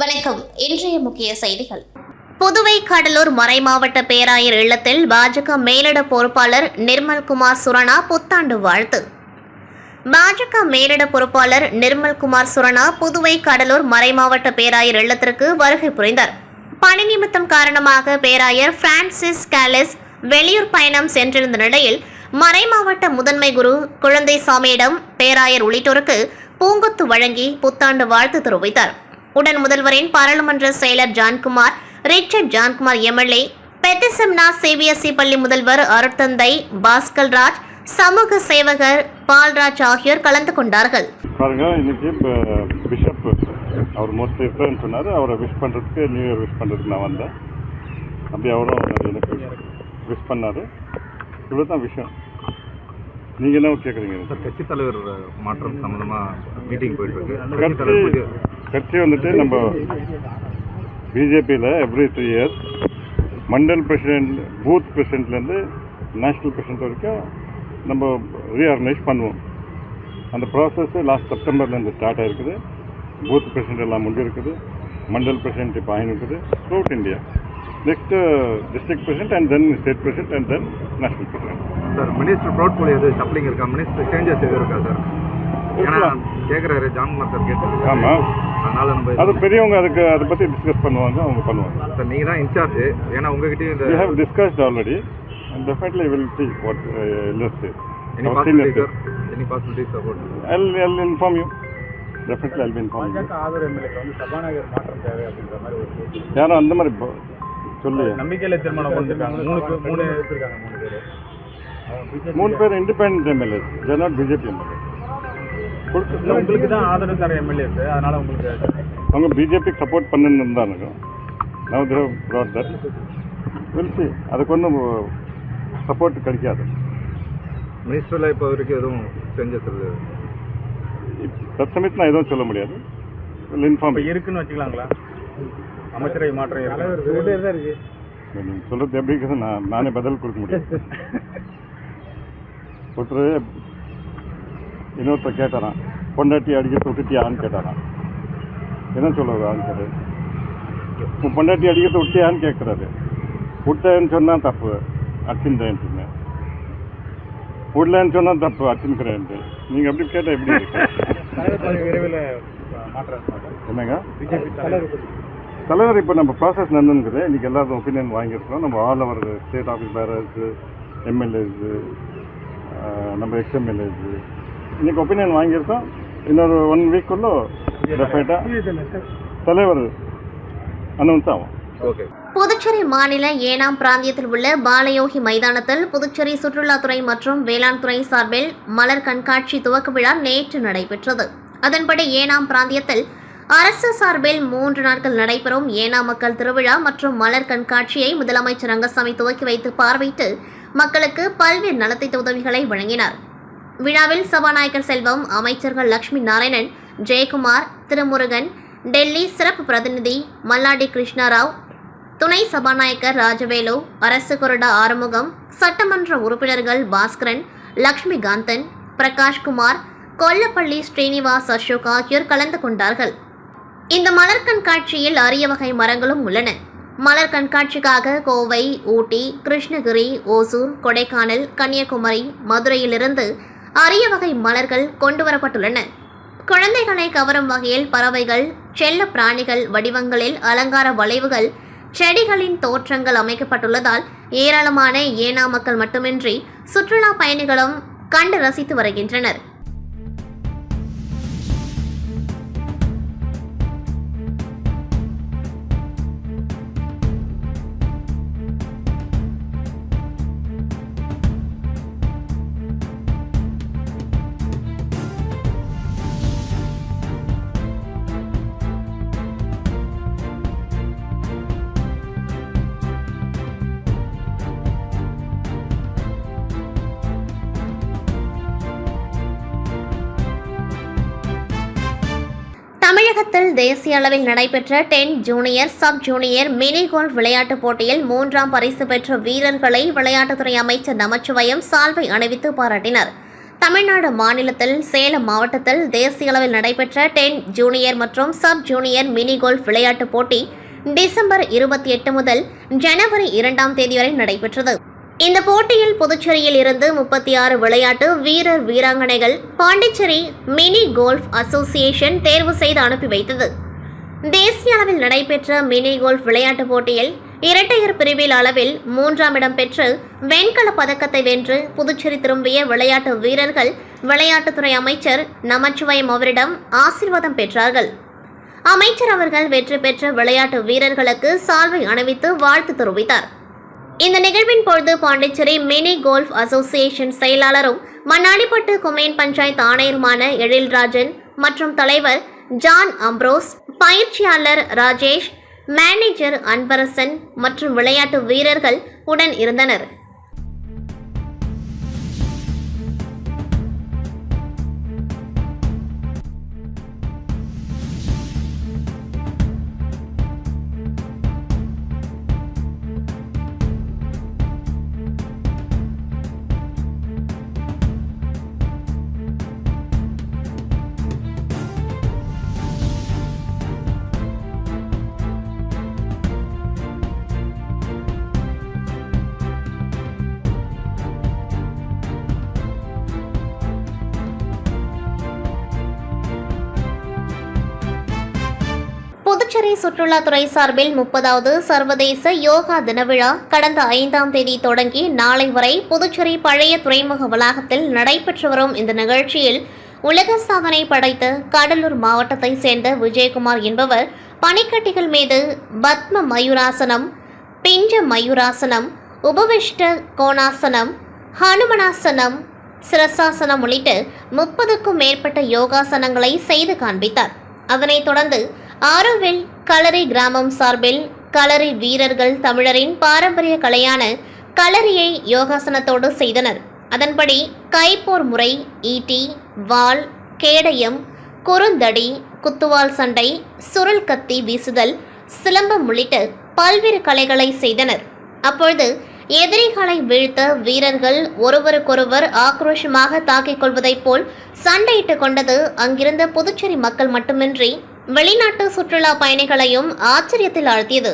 வணக்கம். இன்றைய முக்கிய செய்திகள். புதுவை கடலூர் மறைமாவட்ட பேராயர் இல்லத்தில் பாஜக மேலிட பொறுப்பாளர் நிர்மல்குமார் சுரணா புத்தாண்டு வாழ்த்து. பாஜக மேலிட பொறுப்பாளர் நிர்மல்குமார் சுரணா புதுவை கடலூர் மறைமாவட்ட பேராயர் இல்லத்திற்கு வருகை புரிந்தார். பணி நிமித்தம் காரணமாக பேராயர் பிரான்சிஸ் காலிஸ் வெளியூர் பயணம் சென்றிருந்த நிலையில் மறைமாவட்ட முதன்மை குரு குழந்தைசாமியிடம் பேராயர் உள்ளிட்டோருக்கு பூங்கொத்து வழங்கி புத்தாண்டு வாழ்த்து தெரிவித்தார். உடன் முதல்வரின் பாராளுமன்ற செயலர் ஜான்குமார், ரிச்சர்ட் ஜான்குமார் எம்எல்ஏ, பெத்திசெம்னா சிபிஎஸ்இ பள்ளி முதல்வர் அருட்தந்தை பாஸ்கல்ராஜ், சமூக சேவகர் பால்ராஜ் ஆகியோர் கலந்து கொண்டார்கள். இன்னைக்கு பிஷப் அவர் மோஸ்ட்லி இருக்காருன்னு சொன்னார். அவரை விஷ் பண்ணுறதுக்கு நியூ இயர் விஷ் பண்ணுறதுக்கு நான் வந்தேன். அப்படி அவரும் எனக்கு விஷ் பண்ணார். இவ்வளோ தான் விஷயம். நீங்கள் என்ன கேட்குறீங்க? சார், கட்சித் தலைவர் மாற்றம் சம்மந்தமாக மீட்டிங் போயிட்டுருக்கு. கட்சி வந்துட்டு நம்ம பிஜேபியில் every 3 years mandal president, booth பிரசிடென்ட்லேருந்து நேஷ்னல் பிரசிடென்ட் வரைக்கும் நம்ம ரீஆர்கனைஸ் பண்ணுவோம். அந்த ப்ராசஸ் லாஸ்ட் செப்டம்பர்லேருந்து ஸ்டார்ட் ஆகிருக்குது. பூத் பிரசிடென்ட் எல்லாம் முடிஞ்சிருக்குது. மண்டல் பிரசிடென்ட் இப்போ ஆகிருக்குது throughout India. Next district president and then state president and then national president. Sir, minister portfolio எது சப்ளிங் இருக்கா? மினிஸ்டர் சேஞ்சஸ் எதுவும் இருக்கா சார்? ஏன்னா கேட்குறாரு ஜான்குமார் சார் கேட்டு. ஆமாம், அதனால் நம்ம அது பெரியவங்க அதுக்கு அதை பற்றி டிஸ்கஸ் பண்ணுவாங்க, அவங்க பண்ணுவாங்க. சார், நீங்கள் தான் இன்சார்ஜ். ஏன்னா உங்ககிட்டயும் இந்த we have discussed already and definitely we will see what let's say. Any possibility sir? Any possibility support? I'll inform you. Definitely I'll be informing you. Other எம்எல்ஏக்கு வந்து சபாநாயகர் மாற்றம் தேவை அப்படின்ற மாதிரி ஒரு யாரும் அந்த மாதிரி சொல்லி நம்பிக்கையில தீர்மானம் பண்ணிருக்காங்க. மூணு பேர் independent MLA, they are not BJP MLA. உங்களுக்கு தான் ஆதரவு தர எம்எல்ஏ, அதனால உங்களுக்கு அவங்க பிஜேபிக்கு சப்போர்ட் பண்ணுன்னு இருந்தாங்க. Now they have brought that. We'll see. அதுக்கு ஒன்றும் சப்போர்ட் கிடைக்காது. மினிஸ்டரில் இப்போ வரைக்கும் எதுவும் சேஞ்சஸ் இருக்குது தற்சமயத்தில் நான் எதுவும் சொல்ல முடியாது. இன்ஃபார்ம் இருக்குன்னு வச்சுக்கலாங்களா? அமைச்சரவை மாற்றம் இருக்கு. நீங்கள் சொல்கிறது எப்படி இருக்குது? நானே பதில் கொடுக்க முடியாது. ஒருத்தர் இன்னொருத்தர் கேட்டாரான், பொண்டாட்டி அடிக்க விட்டுட்டியான்னு கேட்டாரான். என்ன சொல்லுவார் ஆன்சரு? உன் பொண்டாட்டி அடிக்க விட்டியான்னு கேட்குறாரு. விட்டேன்னு சொன்னால் தப்பு, அடிச்சுன்றேன்ட்டுங்க. விடலன்னு சொன்னால் தப்பு, அடிச்சுக்கிறேன்ட்டு. நீங்கள் அப்படி கேட்டால் எப்படி இருக்கு? விரைவில் மாற்றம் என்னங்க தலைவர்? இப்போ நம்ம ப்ராசஸ் நடந்துருக்குது. இன்றைக்கி எல்லாரும் ஒப்பீனியன் வாங்கியிருக்கோம். நம்ம all over state office பேரர்ஸு, MLAs, நம்ம எக்ஸ்எம்எல்ஏஸு இன்றைக்கி ஒப்பீனியன் வாங்கியிருக்கோம். இன்னொரு 1 வீக்குள்ளே டெஃபினட்டாக தலைவர் அனௌன்ஸ் ஆகும். ஓகே. புதுச்சேரி மாநில ஏனாம் பிராந்தியத்தில் உள்ள பாலயோகி மைதானத்தில் புதுச்சேரி சுற்றுலாத்துறை மற்றும் வேளாண் துறை சார்பில் மலர் கண்காட்சி துவக்க விழா நேற்று நடைபெற்றது. அதன்படி ஏனாம் பிராந்தியத்தில் அரசு சார்பில் 3 நாட்கள் நடைபெறும் ஏனாம் மக்கள் திருவிழா மற்றும் மலர் கண்காட்சியை முதலமைச்சர் ரங்கசாமி துவக்கி வைத்து பார்வையிட்டு மக்களுக்கு பல்வேறு நலத்திட்ட உதவிகளை வழங்கினார். விழாவில் சபாநாயகர் செல்வம், அமைச்சர்கள் லட்சுமி நாராயணன், ஜெயக்குமார், திருமுருகன், டெல்லி சிறப்பு பிரதிநிதி மல்லாடி கிருஷ்ணராவ், துணை சபாநாயகர் ராஜவேலு, அரசு கொறடா ஆறுமுகம், சட்டமன்ற உறுப்பினர்கள் பாஸ்கரன், லட்சுமிகாந்தன், பிரகாஷ்குமார், கொல்லப்பள்ளி ஸ்ரீனிவாஸ் அசோக் ஆகியோர் கலந்து கொண்டார்கள். இந்த மலர் கண்காட்சியில் அரிய வகை மரங்களும் உள்ளன. மலர் கண்காட்சிக்காக கோவை, ஊட்டி, கிருஷ்ணகிரி, ஓசூர், கொடைக்கானல், கன்னியாகுமரி, மதுரையிலிருந்து அரிய வகை மலர்கள் கொண்டுவரப்பட்டுள்ளன. குழந்தைகளை கவரும் வகையில் பறவைகள், செல்ல பிராணிகள் வடிவங்களில் அலங்கார வளைவுகள், செடிகளின் தோற்றங்கள் அமைக்கப்பட்டுள்ளதால் ஏராளமான ஏனா மக்கள் மட்டுமின்றி சுற்றுலா பயணிகளும் கண்டு ரசித்து வருகின்றனர். தமிழகத்தில் தேசிய அளவில் நடைபெற்ற 10 junior, sub junior mini golf விளையாட்டுப் போட்டியில் 3ஆம் பரிசு பெற்ற வீரர்களை விளையாட்டுத்துறை அமைச்சர் நமச்சிவாயம் சால்வை அணிவித்து பாராட்டினார். தமிழ்நாடு மாநிலத்தில் சேலம் மாவட்டத்தில் தேசிய அளவில் நடைபெற்ற 10 ஜூனியர் மற்றும் சப் ஜூனியர் மினி கோல்ஃப் விளையாட்டுப் போட்டி டிசம்பர் 28 முதல் ஜனவரி 2ஆம் தேதி வரை நடைபெற்றது. இந்த போட்டியில் புதுச்சேரியில் இருந்து 36 விளையாட்டு வீரர் வீராங்கனைகள் பாண்டிச்சேரி மினி கோல்ஃப் அசோசியேஷன் தேர்வு செய்து அனுப்பி வைத்தது. தேசிய அளவில் நடைபெற்ற மினி கோல்ஃப் விளையாட்டுப் போட்டியில் இரட்டையர் பிரிவில் அளவில் 3ஆம் இடம் பெற்று வெண்கலப் பதக்கத்தை வென்று புதுச்சேரி திரும்பிய விளையாட்டு வீரர்கள் விளையாட்டுத்துறை அமைச்சர் நமச்சிவாயம் அவரிடம் ஆசீர்வாதம் பெற்றார்கள். அமைச்சர் அவர்கள் வெற்றி பெற்ற விளையாட்டு வீரர்களுக்கு சால்வை அணிவித்து வாழ்த்து தெரிவித்தார். இந்த நிகழ்வின் பொழுது பாண்டிச்சேரி மினி கோல்ஃப் அசோசியேஷன் செயலாளரும் மண்ணாடிப்பட்டு கொம்யூன் பஞ்சாயத்து ஆணையருமான எழில்ராஜன் மற்றும் தலைவர் ஜான் அம்ப்ரோஸ், பயிற்சியாளர் ராஜேஷ், மேனேஜர் அன்பரசன் மற்றும் விளையாட்டு வீரர்கள் உடன் இருந்தனர். புதுச்சேரி சுற்றுலாத்துறை சார்பில் 30வது சர்வதேச யோகா தின விழா கடந்த 5ஆம் தேதி தொடங்கி நாளை வரை புதுச்சேரி பழைய துறைமுக வளாகத்தில் நடைபெற்று வரும் இந்த நிகழ்ச்சியில் உலக சாதனை படைத்த கடலூர் மாவட்டத்தை சேர்ந்த விஜயகுமார் என்பவர் பனிக்கட்டிகள் மீது பத்ம மயூராசனம், பிஞ்ச மயூராசனம், உபவிஷ்ட கோணாசனம், ஹனுமனாசனம், சிரசாசனம் உள்ளிட்ட 30க்கும் மேற்பட்ட யோகாசனங்களை செய்து காண்பித்தார். அதனைத் தொடர்ந்து ஆரோவில் களரி கிராமம் சார்பில் களரி வீரர்கள் தமிழரின் பாரம்பரிய கலையான களரியை யோகாசனத்தோடு செய்தனர். அதன்படி கைப்போர் முறை, ஈட்டி, வாள், கேடயம், குறுந்தடி, குத்துவால் சண்டை, சுருள் கத்தி வீசுதல், சிலம்பம் உள்ளிட்ட பல்வேறு கலைகளை செய்தனர். அப்பொழுது எதிரிகளை வீழ்த்த வீரர்கள் ஒருவருக்கொருவர் ஆக்ரோஷமாக தாக்கிக் கொள்வதைப் போல் சண்டையிட்டுக் கொண்டது அங்கிருந்த புதுச்சேரி மக்கள் மட்டுமின்றி வெளிநாட்டு சுற்றுலா பயணிகளையும் ஆச்சரியத்தில் ஆழ்த்தியது.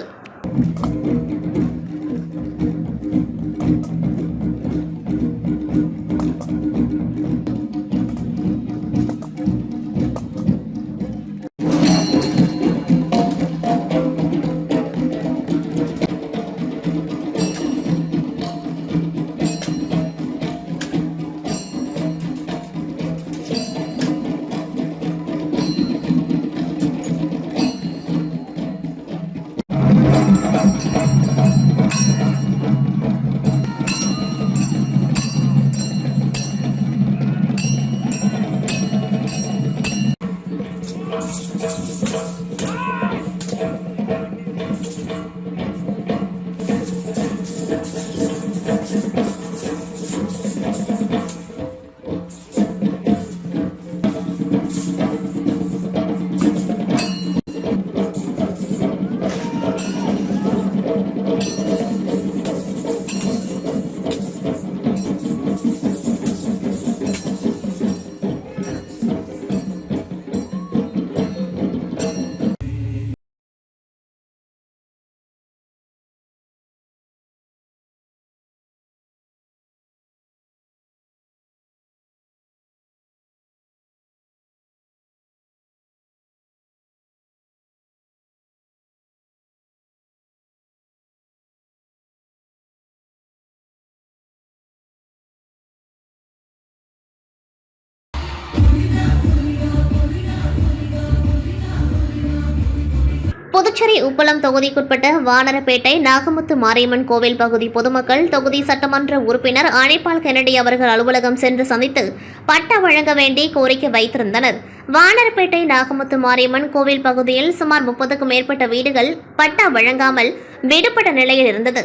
புதுச்சேரி உப்பளம் தொகுதிக்குட்பட்ட வானரப்பேட்டை நாகமுத்து மாரியம்மன் கோவில் பகுதி பொதுமக்கள் தொகுதி சட்டமன்ற உறுப்பினர் அணைப்பால் கென்னடி அவர்கள் அலுவலகம் சென்று சந்தித்து பட்டா வழங்க வேண்டி கோரிக்கை வைத்திருந்தனர். வானரப்பேட்டை நாகமுத்து மாரியம்மன் கோவில் பகுதியில் சுமார் 30க்கும் மேற்பட்ட வீடுகள் பட்டா வழங்காமல் விடுபட்ட நிலையில் இருந்தது.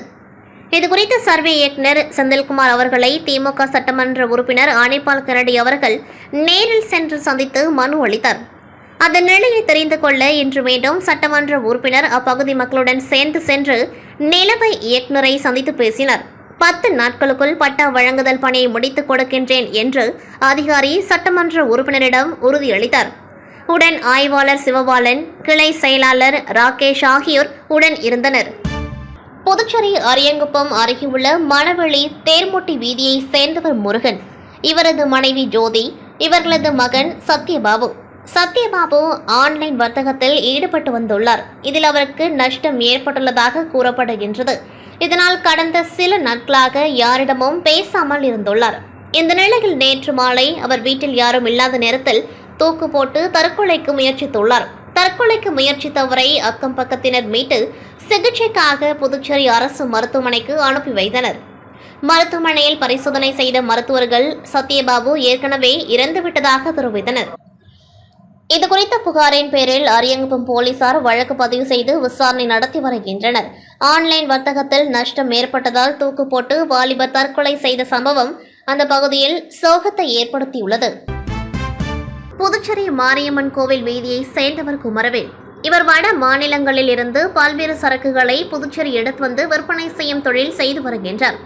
இதுகுறித்து சர்வே இயக்குநர் செந்தில்குமார் அவர்களை திமுக சட்டமன்ற உறுப்பினர் அணைப்பால் கென்னடி அவர்கள் நேரில் சென்று சந்தித்து மனு அளித்தார். அதன் நிலையை தெரிந்து கொள்ள இன்று மீண்டும் சட்டமன்ற உறுப்பினர் அப்பகுதி மக்களுடன் சேர்ந்து சென்று நிலவை இயக்குநரை சந்தித்து பேசினார். 10 நாட்களுக்குள் பட்டா வழங்குதல் பணியை முடித்துக் கொடுக்கின்றேன் என்று அதிகாரி சட்டமன்ற உறுப்பினரிடம் உறுதியளித்தார். உடன் ஆய்வாளர் சிவபாலன், கிளை செயலாளர் ராகேஷ் ஆகியோர் உடன் இருந்தனர். புதுச்சேரி அரியங்குப்பம் அருகே உள்ள மணவெளி தேர்முட்டி வீதியை சேர்ந்தவர் முருகன், இவரது மனைவி ஜோதி, இவர்களது மகன் சத்யபாபு. சத்யபாபு ஆன்லைன் வர்த்தகத்தில் ஈடுபட்டு வந்துள்ளார். இதில் அவருக்கு நஷ்டம் ஏற்பட்டுள்ளதாக கூறப்படுகின்றது. இதனால் கடந்த சில நாட்களாக யாரிடமும் பேசாமல் இருந்துள்ளார். இந்த நிலையில் நேற்று மாலை அவர் வீட்டில் யாரும் இல்லாத நேரத்தில் தூக்கு போட்டு தற்கொலைக்கு முயற்சித்துள்ளார். தற்கொலைக்கு முயற்சித்தவரை அக்கம் பக்கத்தினர் மீட்டு சிகிச்சைக்காக புதுச்சேரி அரசு மருத்துவமனைக்கு அனுப்பி வைத்தனர். மருத்துவமனையில் பரிசோதனை செய்த மருத்துவர்கள் சத்யபாபு ஏற்கனவே இறந்துவிட்டதாக தெரிவித்தனர். இதுகுறித்த புகாரின் பேரில் அரியங்குப்பம் போலீசார் வழக்கு பதிவு செய்து விசாரணை நடத்தி வருகின்றனர். ஆன்லைன் வர்த்தகத்தில் நஷ்டம் ஏற்பட்டதால் தூக்கு போட்டு வாலிபர் தற்கொலை செய்த சம்பவம் அந்த பகுதியில் சோகத்தை ஏற்படுத்தியுள்ளது. புதுச்சேரி மாரியம்மன் கோவில் வீதியை சேர்ந்தவர் குமரவேல். இவர் வட மாநிலங்களில் இருந்து பல்வேறு சரக்குகளை புதுச்சேரி எடுத்து வந்து விற்பனை செய்யும் தொழில் செய்து வருகின்றார்.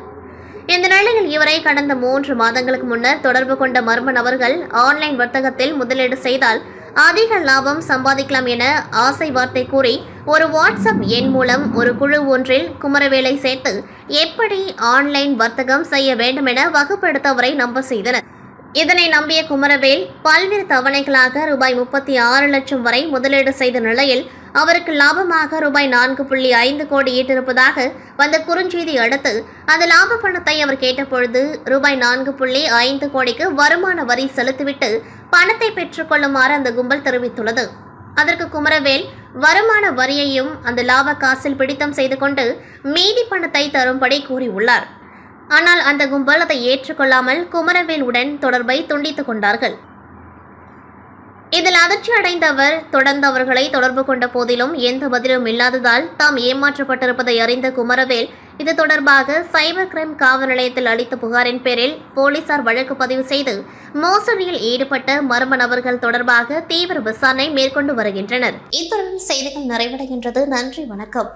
இந்த நிலையில் இவரை கடந்த 3 மாதங்களுக்கு முன்னர் தொடர்பு கொண்ட மர்ம நபர்கள் ஆன்லைன் வர்த்தகத்தில் முதலீடு செய்தால் அதிக லாபம் சம்பாதிக்கலாம் என ஆசை வார்த்தை கூறி ஒரு வாட்ஸ்அப் எண் மூலம் ஒரு குழு ஒன்றில் குமரவேலை சேர்த்து எப்படி ஆன்லைன் வர்த்தகம் செய்ய வேண்டும் என வகுப்படுத்த அவரை நம்ப செய்தனர். இதனை நம்பிய குமரவேல் பல்வேறு தவணைகளாக ரூபாய் 36 லட்சம் வரை முதலீடு செய்த நிலையில் அவருக்கு லாபமாக ரூபாய் 4.5 கோடி ஈட்டிருப்பதாக வந்த குறுஞ்செய்தி அடுத்து அந்த லாப பணத்தை அவர் கேட்டபொழுது ரூபாய் 4.5 கோடிக்கு வருமான வரி செலுத்திவிட்டு பணத்தை பெற்றுக்கொள்ளுமாறு அந்த கும்பல் தெரிவித்துள்ளது. அதற்கு குமரவேல் வருமான வரியையும் அந்த லாப காசில் பிடித்தம் செய்து கொண்டு மீதி பணத்தை தரும்படி கூறியுள்ளார். ஆனால் அந்த கும்பல் அதை ஏற்றுக்கொள்ளாமல் குமரவேல் உடன் தொடர்பை துண்டித்துக் கொண்டார்கள். இதில் அதிர்ச்சி அடைந்த அவர் தொடர்ந்து அவர்களை தொடர்பு கொண்ட போதிலும் எந்த பதிலும் இல்லாததால் தாம் ஏமாற்றப்பட்டிருப்பதை அறிந்த குமரவேல் இது தொடர்பாக சைபர் கிரைம் காவல் நிலையத்தில் அளித்த புகாரின் பேரில் போலீசார் வழக்கு பதிவு செய்து மோசடியில் ஈடுபட்ட மர்ம நபர்கள் தொடர்பாக தீவிர விசாரணை மேற்கொண்டு வருகின்றனர். இத்துடன் செய்திகள் நிறைவடைகின்றது. நன்றி, வணக்கம்.